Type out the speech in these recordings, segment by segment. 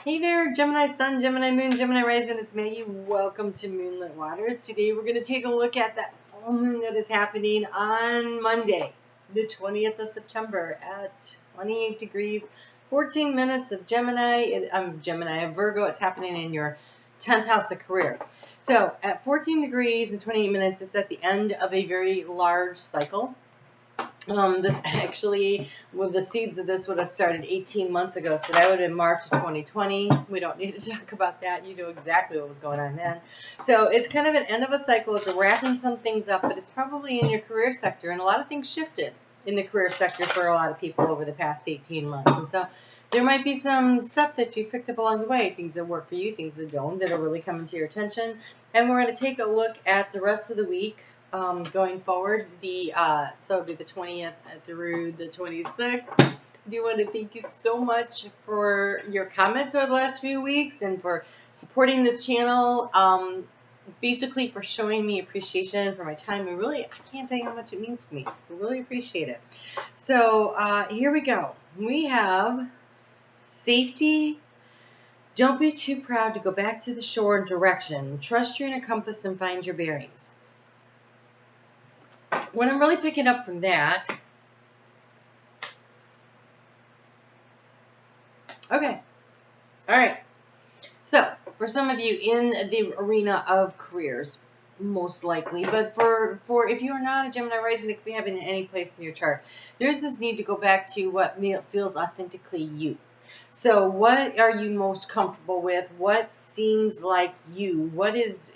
Hey there, Gemini Sun, Gemini Moon, Gemini Rising. It's Maggie. Welcome to Moonlit Waters. Today we're going to take a look at that full moon that is happening on Monday, the 20th of September at 28 degrees, 14 minutes of Gemini. Of Virgo. It's happening in your 10th house of career. So at 14 degrees and 28 minutes, it's at the end of a very large cycle. This actually, well, the seeds of this would have started 18 months ago, so that would have been March of 2020. We don't need to talk about that. You know exactly what was going on then. So it's kind of an end of a cycle. It's wrapping some things up, but it's probably in your career sector, and a lot of things shifted in the career sector for a lot of people over the past 18 months. And so there might be some stuff that you picked up along the way, things that work for you, things that don't, that are really coming to your attention. And we're going to take a look at the rest of the week. Going forward, so it'll be the 20th through the 26th. I do want to thank you so much for your comments over the last few weeks and for supporting this channel. Basically for showing me appreciation for my time. And really, I can't tell you how much it means to me. I really appreciate it. So here we go. We have safety. Don't be too proud to go back to the shore and direction. Trust your inner compass and find your bearings. What I'm really picking up from that, okay, all right, so for some of you in the arena of careers, most likely, but for if you are not a Gemini rising, it could be happening in any place in your chart, there's this need to go back to what feels authentically you. So what are you most comfortable with? What seems like you? What is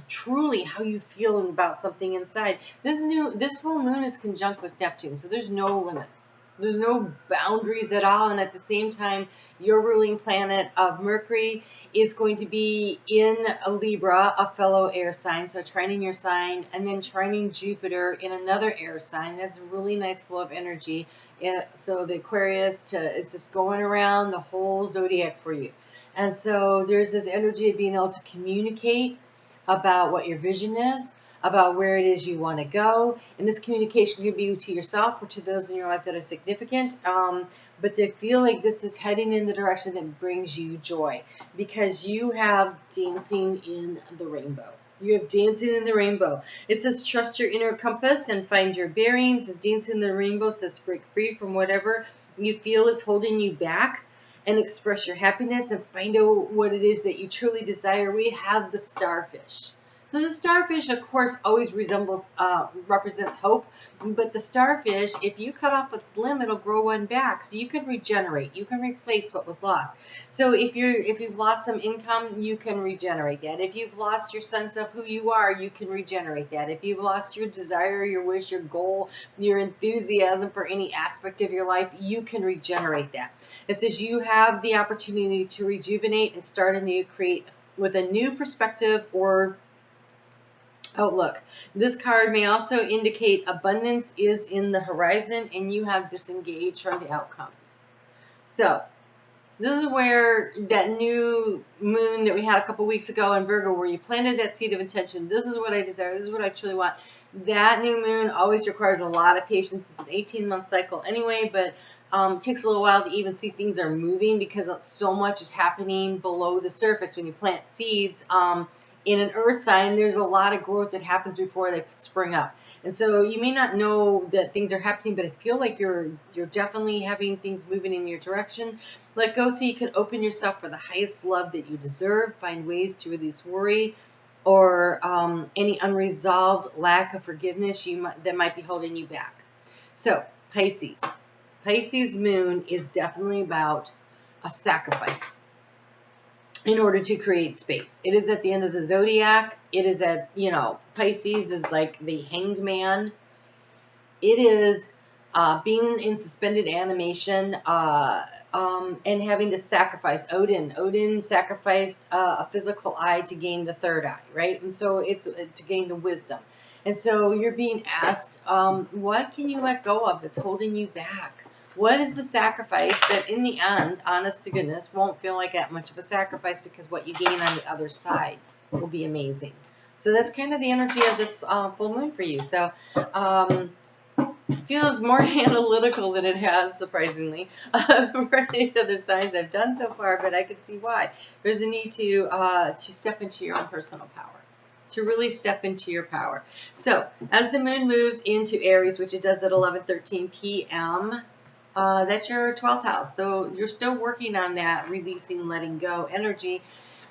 truly how you feel about something inside? This full moon is conjunct with Neptune, so there's no limits. There's no boundaries at all, and at the same time, your ruling planet of Mercury is going to be in a Libra, a fellow air sign, so trining your sign, and then trining Jupiter in another air sign. That's a really nice flow of energy. So the Aquarius, it's just going around the whole zodiac for you. And so there's this energy of being able to communicate about what your vision is, about where it is you want to go. And this communication could be to yourself or to those in your life that are significant. But they feel like this is heading in the direction that brings you joy because you have dancing in the rainbow. You have dancing in the rainbow. It says trust your inner compass and find your bearings. And dancing in the rainbow says break free from whatever you feel is holding you back and express your happiness and find out what it is that you truly desire. We have the starfish. So the starfish, of course, always represents hope. But the starfish, if you cut off its limb, it'll grow one back. So you can regenerate. You can replace what was lost. So if you've lost some income, you can regenerate that. If you've lost your sense of who you are, you can regenerate that. If you've lost your desire, your wish, your goal, your enthusiasm for any aspect of your life, you can regenerate that. It says you have the opportunity to rejuvenate and start anew, create with a new perspective or outlook. This card may also indicate abundance is in the horizon and you have disengaged from the outcomes. So this is where that new moon that we had a couple weeks ago in Virgo, where you planted that seed of intention. This is what I desire. This is what I truly want. That new moon always requires a lot of patience. It's an 18-month cycle anyway, but it takes a little while to even see things are moving because so much is happening below the surface when you plant seeds. In an earth sign, there's a lot of growth that happens before they spring up. And so you may not know that things are happening, but I feel like you're definitely having things moving in your direction. Let go so you can open yourself for the highest love that you deserve. Find ways to release worry or any unresolved lack of forgiveness that might be holding you back. So Pisces. Pisces moon is definitely about a sacrifice in order to create space. It is at the end of the zodiac. It is at, Pisces is like the hanged man. It is being in suspended animation and having to sacrifice. Odin sacrificed a physical eye to gain the third eye, right? And so it's to gain the wisdom. And so you're being asked, what can you let go of that's holding you back? What is the sacrifice that in the end, honest to goodness, won't feel like that much of a sacrifice because what you gain on the other side will be amazing. So that's kind of the energy of this full moon for you. So feels more analytical than it has, surprisingly, for the other signs I've done so far, but I can see why. There's a need to step into your own personal power, to really step into your power. So as the moon moves into Aries, which it does at 11:13 p.m., that's your 12th house. So you're still working on that releasing, letting go energy.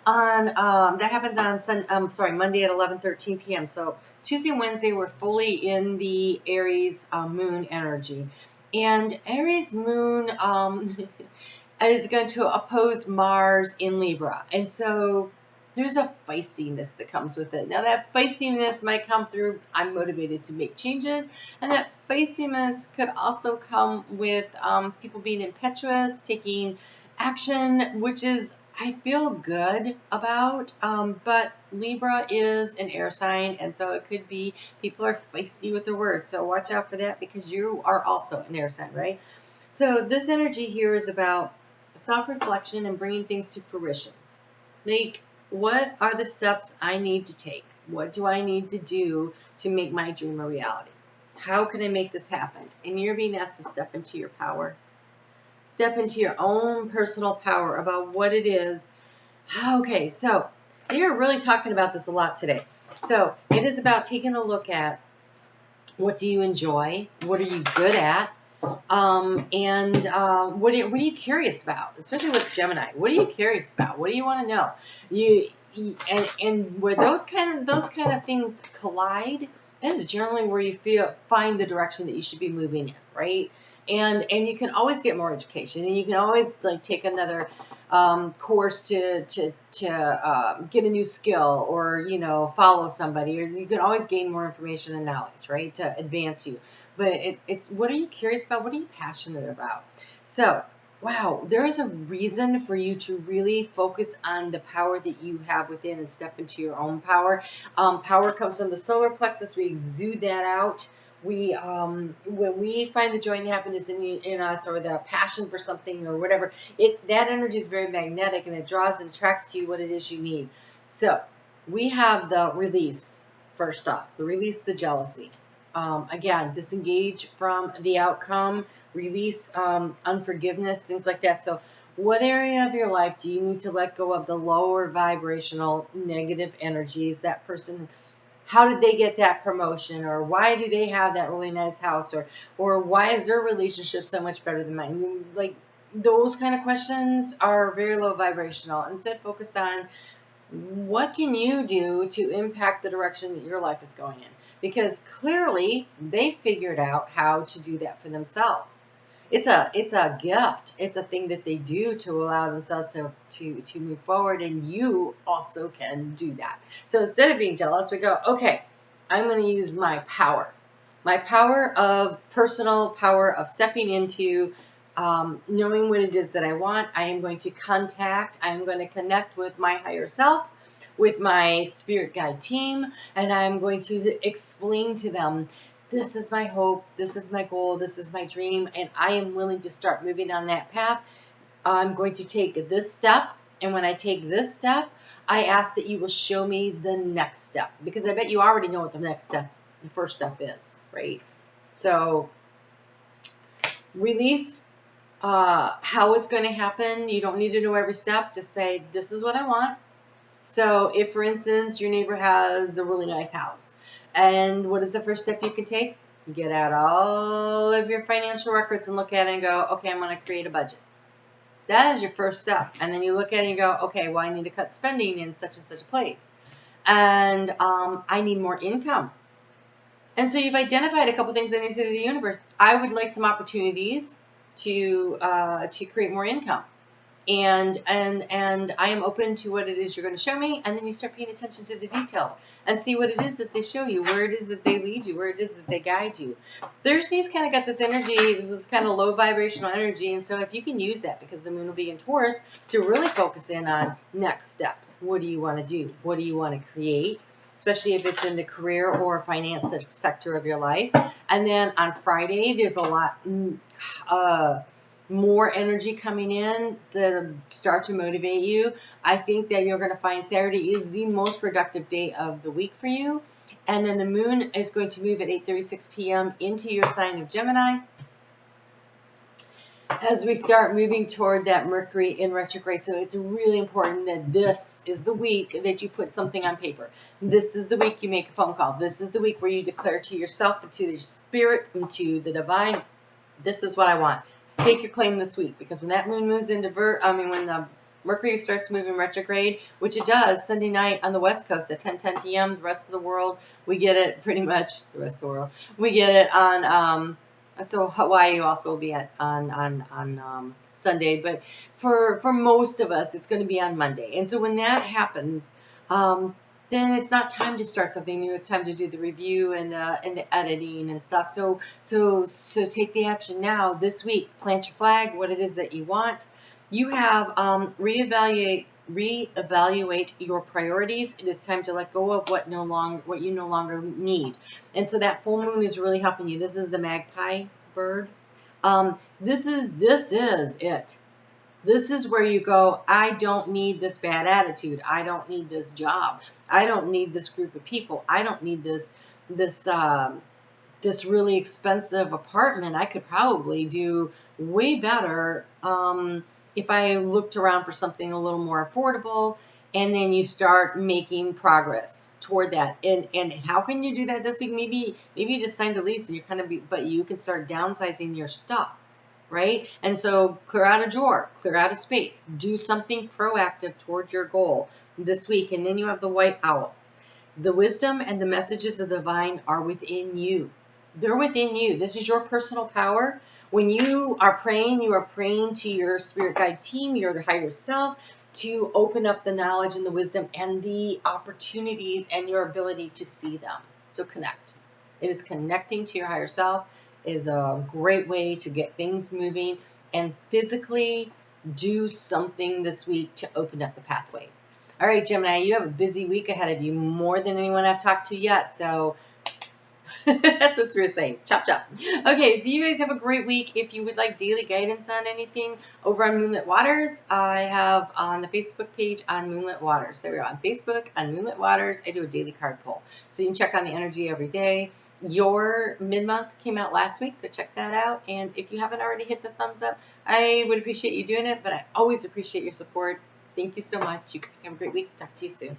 That happens on Monday at 11:13 p.m. So Tuesday and Wednesday we're fully in the Aries moon energy, and Aries moon is going to oppose Mars in Libra, and so there's a feistiness that comes with it. Now that feistiness might come through I'm motivated to make changes, and that feistiness could also come with people being impetuous, taking action, which is I feel good about, but Libra is an air sign, and so it could be people are feisty with their words. So watch out for that because you are also an air sign, right? So this energy here is about self-reflection and bringing things to fruition. Like, what are the steps I need to take? What do I need to do to make my dream a reality? How can I make this happen? And you're being asked to step into your power. Step into your own personal power about what it is. Okay, so you're really talking about this a lot today. So it is about taking a look at what do you enjoy, what are you good at, and what are you curious about, especially with Gemini. What are you curious about? What do you want to know? And where those kind of things collide, this is generally where you find the direction that you should be moving in, right? And you can always get more education, and you can always like take another course to get a new skill, or follow somebody, or you can always gain more information and knowledge, right, to advance you. But it's what are you curious about? What are you passionate about? So wow, there is a reason for you to really focus on the power that you have within and step into your own power. Power comes from the solar plexus. We exude that out. We when we find the joy and happiness in us, or the passion for something or whatever, that energy is very magnetic, and it draws and attracts to you what it is you need. So we have the release first off, the jealousy. Again, disengage from the outcome, release unforgiveness, things like that. So what area of your life do you need to let go of the lower vibrational negative energies? That person, how did they get that promotion, or why do they have that really nice house, or why is their relationship so much better than mine? Like those kind of questions are very low vibrational. Instead, focus on what can you do to impact the direction that your life is going in, because clearly they figured out how to do that for themselves. It's a gift. It's a thing that they do to allow themselves to move forward, and you also can do that. So instead of being jealous, we go, okay, I'm going to use my power of personal power of stepping into knowing what it is that I want. I am going to connect with my higher self, with my spirit guide team, and I'm going to explain to them, this is my hope, this is my goal, this is my dream, and I am willing to start moving on that path. I'm going to take this step, and when I take this step, I ask that you will show me the next step, because I bet you already know what the first step is, right? So release how it's going to happen. You don't need to know every step. Just say, this is what I want. So if, for instance, your neighbor has a really nice house, and what is the first step you can take? Get out all of your financial records and look at it and go, okay, I'm going to create a budget. That is your first step. And then you look at it and go, okay, well, I need to cut spending in such and such a place. And I need more income. And so you've identified a couple things, and you say to the universe, I would like some opportunities to create more income. And I am open to what it is you're going to show me. And then you start paying attention to the details and see what it is that they show you, where it is that they lead you, where it is that they guide you. Thursday's kind of got this energy, this kind of low vibrational energy. And so if you can use that, because the moon will be in Taurus, to really focus in on next steps. What do you want to do? What do you want to create? Especially if it's in the career or finance sector of your life. And then on Friday, there's a lot more energy coming in to start to motivate you. I think that you're going to find Saturday is the most productive day of the week for you. And then the moon is going to move at 8:36 p.m. into your sign of Gemini as we start moving toward that Mercury in retrograde. So it's really important that this is the week that you put something on paper. This is the week you make a phone call. This is the week where you declare to yourself, to the spirit, and to the divine, this is what I want. Stake your claim this week, because when that moon moves into when the Mercury starts moving retrograde, which it does Sunday night on the West Coast at 10:10 p.m. The rest of the world, we get it pretty much. The rest of the world, we get it on. So Hawaii also will be on Sunday, but for most of us, it's going to be on Monday. And so when that happens, then it's not time to start something new. It's time to do the review and the editing and stuff. So take the action now this week. Plant your flag. What it is that you want. You have reevaluate your priorities. It is time to let go of what you no longer need. And so that full moon is really helping you. This is the magpie bird. This is it. This is where you go, I don't need this bad attitude. I don't need this job. I don't need this group of people. I don't need this really expensive apartment. I could probably do way better if I looked around for something a little more affordable. And then you start making progress toward that. And how can you do that this week? Maybe you just signed a lease and but you can start downsizing your stuff, right? And so clear out a drawer, clear out a space, do something proactive toward your goal this week. And then you have the white owl. The wisdom and the messages of the divine are within you. They're within you. This is your personal power. When you are praying to your spirit guide team, your higher self, to open up the knowledge and the wisdom and the opportunities and your ability to see them. So connect. It is connecting to your higher self is a great way to get things moving and physically do something this week to open up the pathways. All right, Gemini, you have a busy week ahead of you, more than anyone I've talked to yet. So that's what we're saying. Chop, chop. Okay, so you guys have a great week. If you would like daily guidance on anything over on Moonlit Waters, I have on the Facebook page on Moonlit Waters. There we are on Facebook on Moonlit Waters. I do a daily card pull. So you can check on the energy every day. Your mid-month came out last week, so check that out. And if you haven't already hit the thumbs up, I would appreciate you doing it, but I always appreciate your support. Thank you so much. You guys have a great week. Talk to you soon.